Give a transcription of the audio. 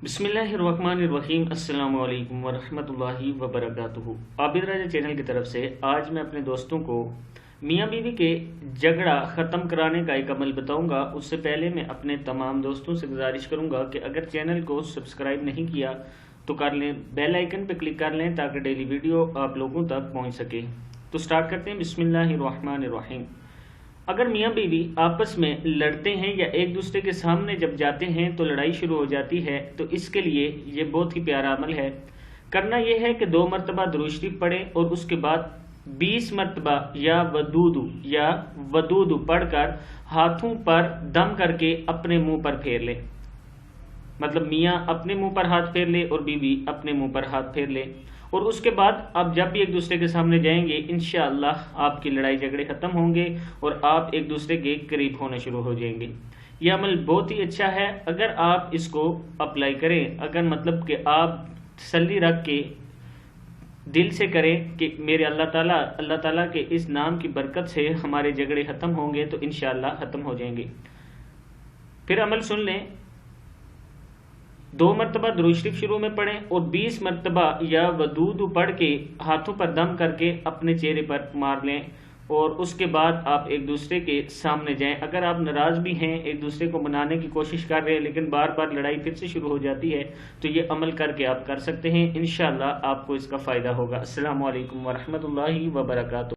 बिस्मिल्लाहिर्रहमानिर्रहीम। अस्सलामु अलैकुम वरहमतुल्लाहि वबरकातुहू। आबिद राजा चैनल की तरफ से आज मैं अपने दोस्तों को मियाँ बीवी के झगड़ा ख़त्म कराने का एक अमल बताऊंगा। उससे पहले मैं अपने तमाम दोस्तों से गुजारिश करूंगा कि अगर चैनल को सब्सक्राइब नहीं किया तो कर लें, बेल आइकन पर क्लिक कर लें ताकि डेली वीडियो आप लोगों तक पहुँच सके। तो स्टार्ट करते हैं। बिस्मिल्लाहिर्रहमानिर्रहीम। अगर मियाँ बीवी आपस में लड़ते हैं या एक दूसरे के सामने जब जाते हैं तो लड़ाई शुरू हो जाती है, तो इसके लिए ये बहुत ही प्यारा अमल है। करना यह है कि 2 मरतबा दुरूद शरीफ पढ़ें और उसके बाद 20 मरतबा या वदूदु पढ़कर हाथों पर दम करके अपने मुंह पर फेर लें। मतलब मियाँ अपने मुंह पर हाथ फेर ले और बीवी अपने मुंह पर हाथ फेर ले, और उसके बाद आप जब भी एक दूसरे के सामने जाएंगे इंशाअल्लाह आपकी लड़ाई झगड़े ख़त्म होंगे और आप एक दूसरे के करीब होने शुरू हो जाएंगे। यह अमल बहुत ही अच्छा है। अगर आप इसको अप्लाई करें, अगर मतलब कि आप तसल्ली रख के दिल से करें कि मेरे अल्लाह ताला के इस नाम की बरकत से हमारे झगड़े ख़त्म होंगे, तो इंशाअल्लाह ख़त्म हो जाएंगे। फिर अमल सुन लें। 2 मरतबा दुरूद शरीफ शुरू में पढ़ें और 20 मरतबा या वदूदु पढ़ के हाथों पर दम करके अपने चेहरे पर मार लें, और उसके बाद आप एक दूसरे के सामने जाएं। अगर आप नाराज़ भी हैं, एक दूसरे को मनाने की कोशिश कर रहे हैं लेकिन बार बार लड़ाई फिर से शुरू हो जाती है, तो ये अमल करके आप कर सकते हैं। इंशाअल्लाह आपको इसका फ़ायदा होगा। अस्सलामु अलैकुम वरहमतुल्लाहि वबरकातुहू।